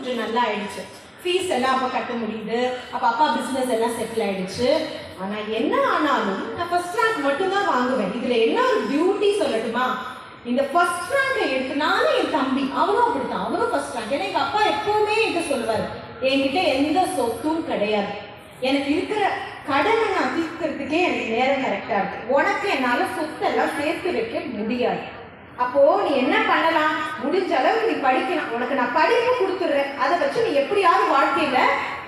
கொஞ்சம் நல்லா ஆயிடுச்சு. ஃபீஸ் எல்லாம் அப்போ கட்ட முடியுது. அப்போ அப்பா பிஸ்னஸ் எல்லாம் செட்டில் ஆயிடுச்சு. ஆனால் என்ன ஆனாலும் நான் ஃபர்ஸ்ட் ரேங்க் மட்டும்தான் வாங்குவேன். இதில் என்ன ஒரு பியூட்டி சொல்லட்டுமா, இந்த ஃபர்ஸ்ட் ரேங்கை எடுத்தனாலும் என் தம்பி அவனும் அப்படித்தான், அவனும் ஃபர்ஸ்ட் ரேங்க். ஏன்னா எங்கள் அப்பா எப்பவுமே என்கிட்ட சொல்லுவார், என்கிட்ட எந்த சொத்தும் கிடையாது, எனக்கு இருக்கிற கடனை நான் தீர்க்கிறதுக்கே எனக்கு நேரம் கரெக்டாக இருக்கு, உனக்கு என்னால் சொத்தெல்லாம் சேர்த்து வைக்க முடியாது. அப்போ நீ என்ன பண்ணலாம், முடிஞ்ச அளவு நீ படிக்கலாம், உனக்கு நான் படிப்பு கொடுத்துடுறேன், அதை வச்சு நீ எப்படியாவது வாழ்க்கையில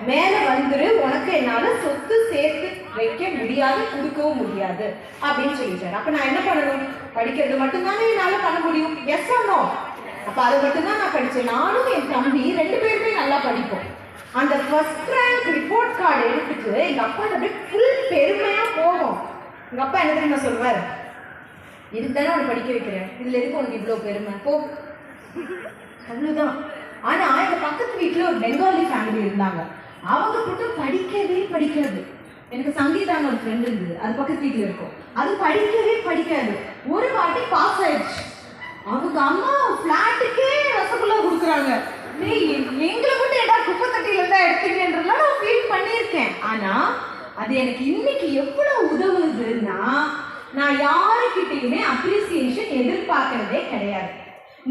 மேல வந்துரு, உனக்கு என்னால சொத்து சேர்த்து வைக்க முடியாது, கொடுக்கவும் முடியாது அப்படின்னு சொல்லிட்டாரு. அப்ப நான் என்ன பண்ணணும், படிக்கிறது மட்டும்தானே என்னால பண்ண முடியும், எஸ் ஆனோ. அப்ப அதை மட்டும்தான் நான் படிச்சேன். நானும் என் தம்பி 2 பேருமே நல்லா படிப்போம். அந்த ஃபர்ஸ்ட் ரேங்க் ரிப்போர்ட் கார்டு எடுத்துட்டு எங்க அப்பா அப்படியே ஃபுல் பெருமையா போகும். எங்க அப்பா என்ன தெரியுமா சொல்லுவார், இதுக்கு தானே உனக்கு படிக்க வைக்கிறேன், இதுல எதுக்கு உனக்கு இவ்வளோ பெருமை, போ, அவ்வளோதான். ஆனா எங்க பக்கத்து வீட்டில் ஒரு பெங்காலி ஃபேமிலி இருந்தாங்க, அவங்க மட்டும் படிக்கவே படிக்காது. எனக்கு சங்கீதான ஒரு ஃப்ரெண்ட் இருந்தது, அது பக்கத்து வீட்டில் இருக்கும், அது படிக்கவே படிக்காது. ஒரு வாட்டி பாஸ் ஆயிடுச்சு. அவங்க அம்மா ஃப்ளாட்டுக்கே ரசகுல்லா கொடுக்குறாங்க. எங்களை மட்டும் ஏடா குப்பை தட்டியில தான் எடுத்தீங்கன்றலாம் நான் ஃபீல் பண்ணியிருக்கேன். ஆனா அது எனக்கு இன்னைக்கு எவ்வளவு உதவுதுன்னா, நான் யாருக்கிட்டையுமே அப்ரிசியேஷன் எதிர்பார்க்கறதே கிடையாது.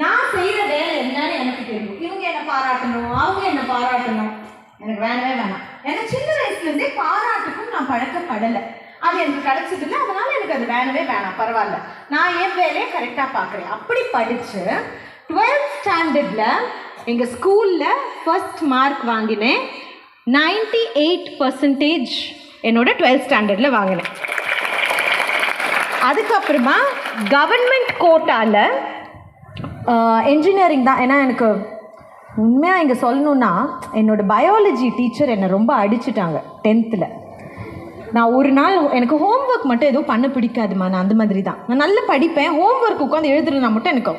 நான் செய்யற வேலை என்னன்னு எனக்கு தெரியும். இவங்க என்ன பாராட்டணும், அவங்க என்ன பாராட்டணும், எனக்கு வேணவே வேணாம். ஏன்னா சின்ன வயசுல இருந்தே பாராட்டுக்கும் நான் பழக்கப்படலை, அது எனக்கு கிடைச்சதில்லை, அதனால எனக்கு அது வேணவே வேணாம், பரவாயில்ல, நான் என் வேலையை கரெக்டாக பார்க்குறேன். அப்படி படித்து 12th ஸ்டாண்டர்ட்ல எங்கள் ஸ்கூலில் ஃபர்ஸ்ட் மார்க் வாங்கினேன். 98% என்னோட 12th ஸ்டாண்டர்டில் வாங்கினேன். அதுக்கப்புறமா கவர்மெண்ட் கோட்டாவில் என்ஜினியரிங் தான். ஏன்னா எனக்கு உண்மையாக இங்கே சொல்லணுன்னா, என்னோடய பயாலஜி டீச்சர் என்னை ரொம்ப அடிச்சுட்டாங்க 10th. நான் ஒரு நாள் எனக்கு ஹோம்ஒர்க் மட்டும் எதுவும் பண்ண பிடிக்காதுமா, நான் அந்த மாதிரி தான், நான் நல்லா படிப்பேன், ஹோம்ஒர்க் உட்காந்து எழுதுறதுனா மட்டும் எனக்கு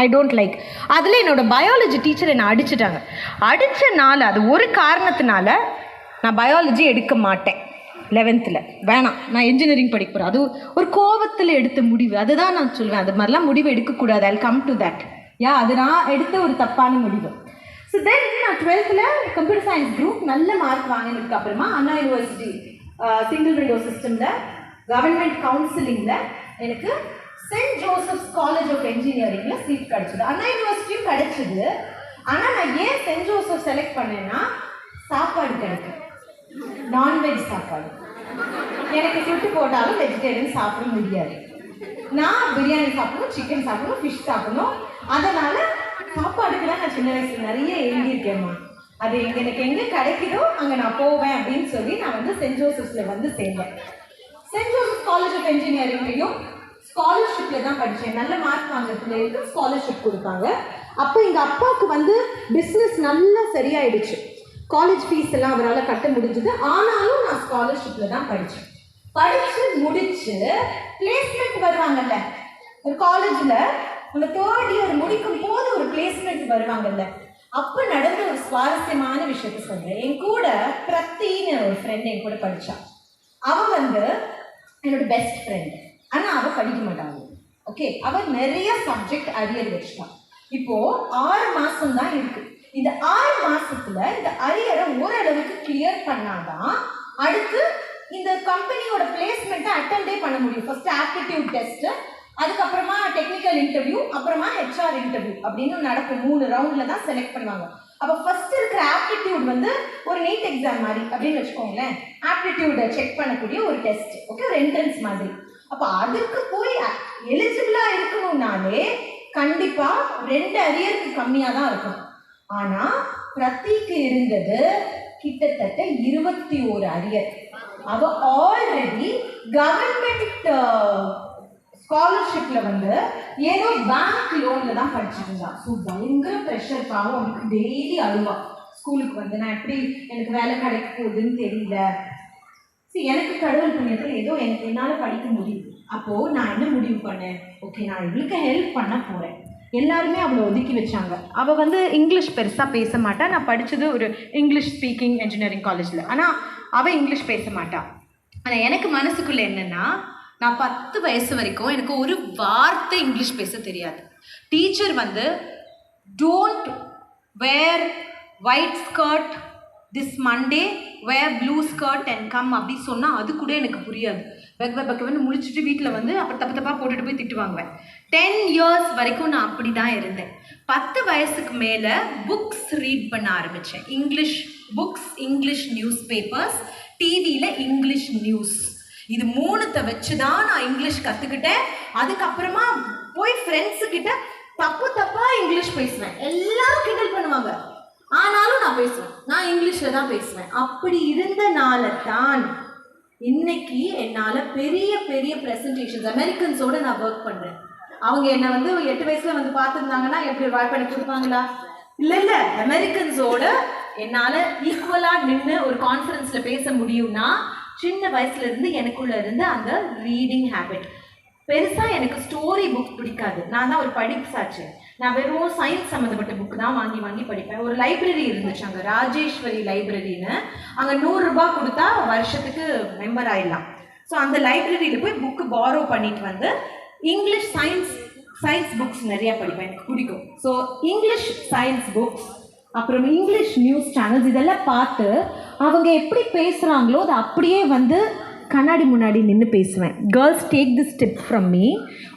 ஐ டோன்ட் லைக். அதில் என்னோடய பயாலஜி டீச்சர் என்னை அடிச்சுட்டாங்க. அடித்த நாள் அது ஒரு காரணத்தினால நான் பயாலஜி எடுக்க மாட்டேன் 11th. வேணாம், நான் இன்ஜினியரிங் படிக்க போகிறேன். அது ஒரு கோபத்தில் எடுத்த முடிவு, அதுதான் நான் சொல்லுவேன். அது மாதிரிலாம் முடிவு எடுக்கக்கூடாது. I come to that. அது நான் எடுத்த ஒரு தப்பான முடிவு. ஸோ தென் நான் 12th கம்ப்யூட்டர் சயின்ஸ் குரூப் நல்ல மார்க் வாங்கினதுக்கு அப்புறமா அண்ணா யூனிவர்சிட்டி சிங்கிள் விண்டோ சிஸ்டமில் கவர்மெண்ட் கவுன்சிலிங்கில் எனக்கு சென்ட் ஜோசப்ஸ் காலேஜ் ஆஃப் என்ஜினியரிங்கில் சீட் கிடச்சிது. அண்ணா யூனிவர்சிட்டியும் கிடச்சிது. ஆனால் நான் ஏன் சென்ட் ஜோசப் செலக்ட் பண்ணேன்னா, சாப்பாடு கிடைக்கும், நான்வெஜ் சாப்பாடு. எனக்கு சுட்டு போட்டாலும் வெஜிடேரியன் சாப்பிட முடியாது. நான் பிரியாணி சாப்பிடணும், சிக்கன் சாப்பிடணும், ஃபிஷ் சாப்பிடணும். அதனால சாப்பாடுக்கு தான் நான் சின்ன வயசுல நிறைய எழுதியிருக்கேம்மா. அது எனக்கு எங்கே கிடைக்குதோ அங்கே நான் போவேன் அப்படின்னு சொல்லி நான் வந்து சென்ட் ஜோசப்ஸில் வந்து சேர்ந்தேன். சென்ட் ஜோசப் காலேஜ் ஆஃப் என்ஜினியரிங்லையும் ஸ்காலர்ஷிப்பில் தான் படித்தேன். நல்ல மார்க் வாங்குறதுலேருந்து ஸ்காலர்ஷிப் கொடுத்தாங்க. அப்போ எங்கள் அப்பாவுக்கு வந்து பிஸ்னஸ் நல்லா சரியாயிடுச்சு. காலேஜ் ஃபீஸ் எல்லாம் அவரால் கட்ட முடிஞ்சது. ஆனாலும் நான் ஸ்காலர்ஷிப்பில் தான் படித்தேன். படித்து முடிச்சு பிளேஸ்மெண்ட் வருவாங்கல்ல ஒரு காலேஜில், நம்ம 3rd இயர் முடிக்கும் போது ஒரு பிளேஸ்மெண்ட் வருவாங்கல்ல, அப்போ நடந்த ஒரு சுவாரஸ்யமான விஷயத்த சொல்கிறேன். என் கூட பிரத்தின்னு ஒரு ஃப்ரெண்ட் என் கூட படித்தான். அவள் வந்து என்னோட பெஸ்ட் ஃப்ரெண்ட். ஆனால் அவள் படிக்க மாட்டாங்க. ஓகே, அவள் நிறைய சப்ஜெக்ட் அரியர் வச்சுட்டான். இப்போது 6 மாதம் தான் இருக்குது. இந்த 6 மாதத்தில் இந்த அரியரை ஓரளவுக்கு கிளியர் பண்ணாதான் அடுத்து இந்த கம்பெனியோட பிளேஸ்மெண்ட்டை அட்டெண்டே பண்ண முடியும். ஃபர்ஸ்ட் ஆப்டிடியூட் டெஸ்ட், அதுக்கப்புறமா டெக்னிக்கல் இன்டர்வியூ, அப்புறமா ஹெச்ஆர் இன்டர்வியூ அப்படின்னு நடக்கும். 3 ரவுண்டில் தான் செலக்ட் பண்ணுவாங்க. அப்போ ஃபர்ஸ்ட் இருக்கிற ஆப்டிடியூட் வந்து ஒரு நீட் எக்ஸாம் மாதிரி அப்படின்னு வச்சுக்கோங்களேன். ஆப்டிடியூடை செக் பண்ணக்கூடிய ஒரு டெஸ்ட். ஓகே, ஒரு என்ட்ரன்ஸ் மாதிரி. அப்போ அதுக்கு போய் எலிஜிபிளாக இருக்கணும்னாலே கண்டிப்பாக 2 அரியருக்கு கம்மியாக தான் இருக்கும். ஆனால் பிரத்திக்கு இருந்தது கிட்டத்தட்ட 21 அரியர். அவ ஆல்ரெடி கவர்மெண்ட் ஸ்காலர்ஷிப்ல வந்து ஏதோ பேங்க் லோன்ல தான் படிச்சுட்டு இருந்தா. ஸோ பயங்கர ப்ரெஷர். பாவம், அவனுக்கு டெய்லி அழுவா. ஸ்கூலுக்கு வந்து நான் எப்படி எனக்கு வேலை கிடைக்க போகுதுன்னு தெரியல. சரி, எனக்கு கடவுள் புண்ணியத்தில் ஏதோ என்னால் படிக்க முடியுது. அப்போது நான் என்ன முடிவு பண்ணேன், ஓகே நான் இவளுக்கு ஹெல்ப் பண்ண போகிறேன். எல்லாருமே அவளை ஒதுக்கி வச்சாங்க. அவள் வந்து இங்கிலீஷ் பெருசாக பேச மாட்டா. நான் படித்தது ஒரு இங்கிலீஷ் ஸ்பீக்கிங் என்ஜினியரிங் காலேஜில். ஆனால் அவள் இங்கிலீஷ் பேச மாட்டாள். ஆனால் எனக்கு மனசுக்குள்ளே என்னென்னா, நான் 10 வயசு வரைக்கும் எனக்கு ஒரு வார்த்தை இங்கிலீஷ் பேச தெரியாது. டீச்சர் வந்து don't wear white skirt this Monday, wear blue skirt and come அப்படி சொன்னால் அது கூட எனக்கு புரியாது. பக்கவன்னு முழிச்சிட்டு வீட்டில் வந்து அப்புறம் தப்பு தப்பாக போட்டுட்டு போய் திட்டு வாங்குவேன். 10 years வரைக்கும் நான் அப்படி தான் இருந்தேன். 10 வயசுக்கு மேலே புக்ஸ் ரீட் பண்ண ஆரம்பித்தேன். English books, English news papers, டிவியில் இங்கிலீஷ் நியூஸ். இது 3 வச்சு தான் நான் இங்கிலீஷ் கற்றுக்கிட்டேன். அதுக்கப்புறமா போய் ஃப்ரெண்ட்ஸுக்கிட்ட தப்பாக இங்கிலீஷ் பேசுவேன். எல்லாரும் கிண்டல் பண்ணுவாங்க, ஆனாலும் நான் பேசுவேன். நான் இங்கிலீஷில் தான் பேசுவேன். அப்படி இருந்தனால தான் இன்னைக்கு என்னால் பெரிய பெரிய ப்ரெசன்டேஷன்ஸ் அமெரிக்கன்ஸோடு நான் ஒர்க் பண்ணுறேன். அவங்க என்னை வந்து 8 வயசில் வந்து பார்த்துருந்தாங்கன்னா எப்படி வாய்ப்பு பண்ணி கொடுப்பாங்களா? இல்லை, அமெரிக்கன்ஸோட என்னால் ஈக்குவலாக நின்று ஒரு கான்ஃபரன்ஸில் பேச முடியும்னா சின்ன வயசுலேருந்து எனக்குள்ளே இருந்து அந்த ரீடிங் ஹேபிட். பெருசாக எனக்கு ஸ்டோரி புக் பிடிக்காது. நான் தான் ஒரு படிப்பு சாட்சி. நான் வெறும் சயின்ஸ் சம்மந்தப்பட்ட புக் தான் வாங்கி படிப்பேன். ஒரு லைப்ரரி இருந்துச்சு அங்கே, ராஜேஸ்வரி லைப்ரரின்னு. அங்கே 100 ரூபாய் கொடுத்தா வருஷத்துக்கு மெம்பர் ஆகிடலாம். ஸோ அந்த லைப்ரரியில் போய் புக்கு பாரோ பண்ணிட்டு வந்து இங்கிலீஷ் சயின்ஸ் புக்ஸ் நிறையா படிப்பேன், எனக்கு பிடிக்கும். ஸோ இங்கிலீஷ் சயின்ஸ் புக்ஸ், அப்புறம் இங்கிலீஷ் நியூஸ் சேனல்ஸ் இதெல்லாம் பார்த்து அவங்க எப்படி பேசுகிறாங்களோ அதை அப்படியே வந்து கண்ணாடி முன்னாடி நின்று பேசுவேன். Girls take this tip from me.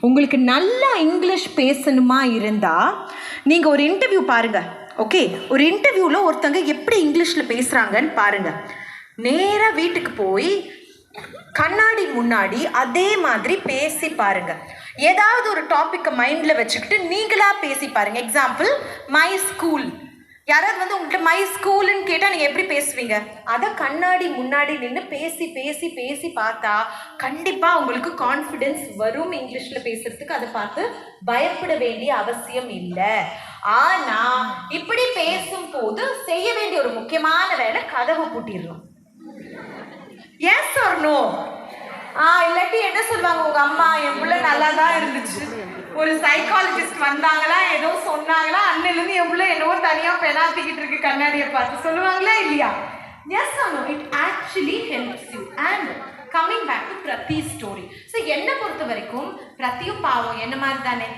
உங்களுக்கு நல்லா இங்கிலீஷ் பேசணுமா இருந்தால் நீங்கள் ஒரு இன்டர்வியூ பாருங்கள். ஓகே, ஒரு இன்டர்வியூவில் ஒருத்தங்க எப்படி இங்கிலீஷில் பேசுகிறாங்கன்னு பாருங்கள். நேராக வீட்டுக்கு போய் கண்ணாடி முன்னாடி அதே மாதிரி பேசி பாருங்கள். ஏதாவது ஒரு டாப்பிக்கை மைண்டில் வச்சுக்கிட்டு நீங்களாக பேசி பாருங்கள். Example, my school. யாராவது வந்து உங்கள்கிட்ட மை ஸ்கூலுன்னு கேட்டால் நீங்கள் எப்படி பேசுவீங்க? அதை கண்ணாடி முன்னாடி நின்று பேசி பேசி பேசி பார்த்தா கண்டிப்பாக உங்களுக்கு கான்ஃபிடென்ஸ் வரும் இங்கிலீஷில் பேசுகிறதுக்கு. அதை பார்த்து பயப்பட வேண்டிய அவசியம் இல்லை. ஆனால் இப்படி பேசும்போது செய்ய வேண்டிய ஒரு முக்கியமான வேலை, கதவை பூட்டிடணும். S or no? இல்லாட்டி என்ன சொல்லுவாங்க உங்கள் அம்மா, என் பிள்ளை நல்லா தான் இருந்துச்சு, ஒரு சைக்காலஜிஸ்ட் வந்தாங்களா ஏதோ சொன்னாங்களா, அன்னிலேருந்து என் பிள்ளை என்னவோ தனியாக பெனாத்திக்கிட்டு இருக்கு கண்ணாடியை பார்த்து, சொல்லுவாங்களா இல்லையா? Yes or no? It actually helps you. And coming back to pretty story. So என்னை பொறுத்த வரைக்கும் பிரத்தியும் பாவம் என்ன மாதிரி தானே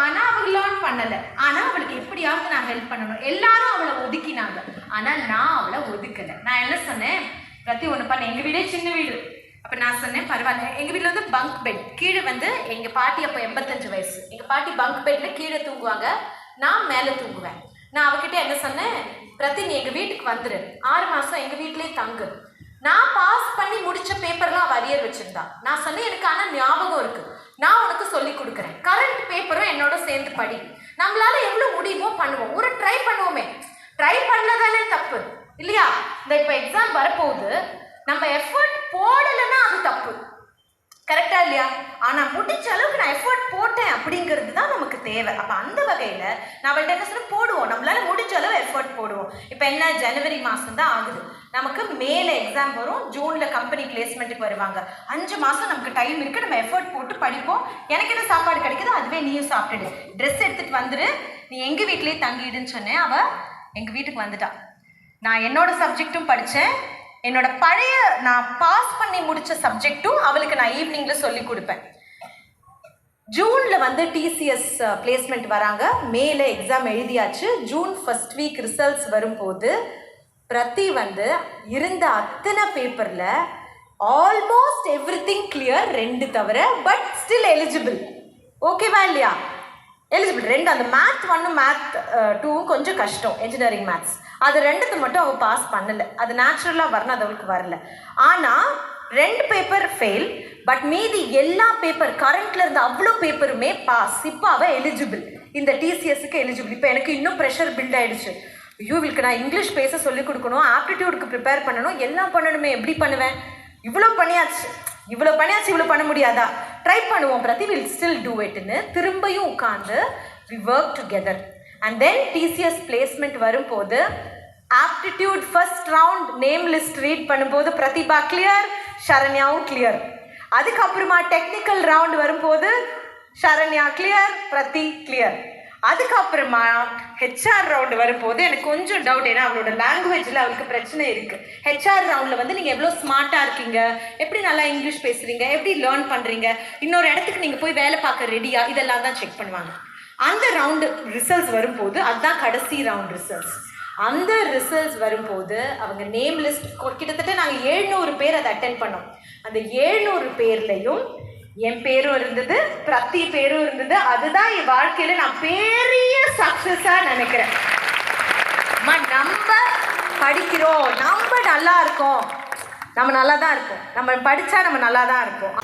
ஆனால் அவள் லேர்ன் பண்ணலை. ஆனால் அவளுக்கு எப்படியாவது நான் ஹெல்ப் பண்ணணும். எல்லாரும் அவளை ஒதுக்கினாங்க, ஆனால் நான் அவளை ஒதுக்கலை. நான் என்ன சொன்னேன், பிரத்தி ஒன்று பண்ண, எங்கள் வீடே சின்ன வீடு. அப்போ நான் சொன்னேன் பரவாயில்ல, எங்கள் வீட்டில் வந்து பங்க் பெட் கீழே வந்து எங்கள் பாட்டி அப்போ 85 வயசு. எங்கள் பாட்டி பங்க் பெட்டில் கீழே தூங்குவாங்க, நான் மேலே தூங்குவேன். நான் அவகிட்ட என்ன சொன்னேன், பிரத்தி நீ எங்கள் வீட்டுக்கு வந்துடு, 6 மாதம் எங்கள் வீட்டிலே தங்கு. நான் பாஸ் பண்ணி முடித்த பேப்பர்லாம் அவள் அரியர் வச்சுருந்தா. நான் சொன்னேன் எனக்கு ஆனால் ஞாபகம் இருக்குது, நான் உனக்கு சொல்லி கொடுக்குறேன், கரண்ட் பேப்பரும் என்னோட சேர்ந்து படி, நம்மளால் எவ்வளோ முடியுமோ பண்ணுவோம், ஒரு ட்ரை பண்ணுவோமே. ட்ரை பண்ணதானே தப்பு இல்லையா? இந்த இப்போ எக்ஸாம் வரப்போகுது, நம்ம எஃபர்ட் போடலைன்னா அது தப்பு, கரெக்டா இல்லையா? ஆனால் முடிஞ்ச அளவுக்கு நான் எஃபர்ட் போட்டேன் அப்படிங்கிறது தான் நமக்கு தேவை. அப்போ அந்த வகையில் நான் அவள்கிட்ட என்ன சொல்ல, போடுவோம், நம்மளால முடிஞ்ச அளவு எஃபர்ட் போடுவோம். இப்போ என்ன, ஜனவரி மாதம் தான் ஆகுது, நமக்கு மேல எக்ஸாம் வரும், ஜூனில் கம்பெனி பிளேஸ்மெண்ட்டுக்கு வருவாங்க. 5 மாதம் நமக்கு டைம் இருக்குது, நம்ம எஃபர்ட் போட்டு படிப்போம். எனக்கு என்ன சாப்பாடு கிடைக்குதோ அதுவே நீயும் சாப்பிட்டுடு, ட்ரெஸ் எடுத்துகிட்டு வந்துடு, நீ எங்கள் வீட்டிலே தங்கிடுன்னு சொன்னேன். அவள் எங்கள் வீட்டுக்கு வந்துட்டா. நான் என்னோட சப்ஜெக்டும் படித்தேன், என்னோட பழைய நான் பாஸ் பண்ணி முடித்த சப்ஜெக்டும் அவளுக்கு நான் ஈவினிங்கில் சொல்லி கொடுப்பேன். ஜூனில் வந்து டிசிஎஸ் பிளேஸ்மெண்ட் வராங்க, மேலே எக்ஸாம் எழுதியாச்சு. ஜூன் ஃபர்ஸ்ட் வீக் ரிசல்ட்ஸ் வரும்போது பிரதி வந்து இருந்த அத்தனை பேப்பரில் ஆல்மோஸ்ட் எவ்ரிதிங் கிளியர், 2 தவிர, பட் ஸ்டில் எலிஜிபிள். ஓகேவா இல்லையா? எலிஜிபிள் 2. அந்த மேத் 1 மேத் 2 கொஞ்சம் கஷ்டம், என்ஜினியரிங் மேத்ஸ், அது 2 மட்டும் அவள் பாஸ் பண்ணலை. அது நேச்சுரலாக வரணும், அது அவளுக்கு வரல. ஆனால் 2 பேப்பர் ஃபெயில், பட் மீதி எல்லா பேப்பர் கரண்ட்ல இருந்து அவ்வளோ பேப்பருமே பாஸ். இப்போ அவள் எலிஜிபிள், இந்த டிசிஎஸ்க்கு எலிஜிபிள். இப்போ எனக்கு இன்னும் ப்ரெஷர் பில்ட் ஆகிடுச்சு. ஐயோ, இவளுக்கு நான் இங்கிலீஷ் பேச சொல்லிக் கொடுக்கணும், ஆப்டிடியூடுக்கு ப்ரிப்பேர் பண்ணணும், எல்லாம் பண்ணணுமே, எப்படி பண்ணுவேன்? இவ்வளோ பண்ணியாச்சு, இவ்வளோ பண்ண முடியாதா? ட்ரை பண்ணுவோம் பிரதி, வில் ஸ்டில் டூ இட்னு திரும்பியும் உட்காந்து we work together. And then TCS placement வரும்போது aptitude first round name list read பண்ணும்போது பிரதிபா கிளியர், சரண்யாவும் கிளியர். அதுக்கப்புறமா டெக்னிக்கல் ரவுண்ட் வரும்போது சரண்யா கிளியர், பிரதி கிளியர். அதுக்கப்புறமா ஹெச்ஆர் ரவுண்டு வரும்போது எனக்கு கொஞ்சம் டவுட், ஏன்னா அவளோட லாங்குவேஜில் அவளுக்கு பிரச்சனை இருக்குது. ஹெச்ஆர் ரவுண்டில் வந்து நீங்கள் எவ்வளோ ஸ்மார்ட்டாக இருக்கீங்க, எப்படி நல்லா இங்கிலீஷ் பேசுகிறீங்க, எப்படி லேர்ன் பண்ணுறீங்க, இன்னொரு இடத்துக்கு நீங்கள் போய் வேலை பார்க்க ரெடியா, இதெல்லாம் தான் செக் பண்ணுவாங்க. அந்த ரவுண்டு ரிசல்ட்ஸ் வரும்போது, அதுதான் கடைசி ரவுண்ட் ரிசல்ட்ஸ். அந்த ரிசல்ட்ஸ் வரும்போது அவங்க நேம் லிஸ்ட் கிட்டத்தட்ட நாங்கள் 700 பேர் அதை அட்டென்ட் பண்ணோம். அந்த 700 பேர்லையும் என் பேரும் இருந்தது, பிரதி பேரும் இருந்தது. அதுதான் என் வாழ்க்கையில் நான் பெரிய சக்ஸஸாக நினைக்கிறேன். நம்ம படிக்கிறோம், நம்ம நல்லா இருக்கோம், நம்ம நல்லா தான் இருக்கோம், நம்ம படித்தா நம்ம நல்லா தான் இருப்போம்.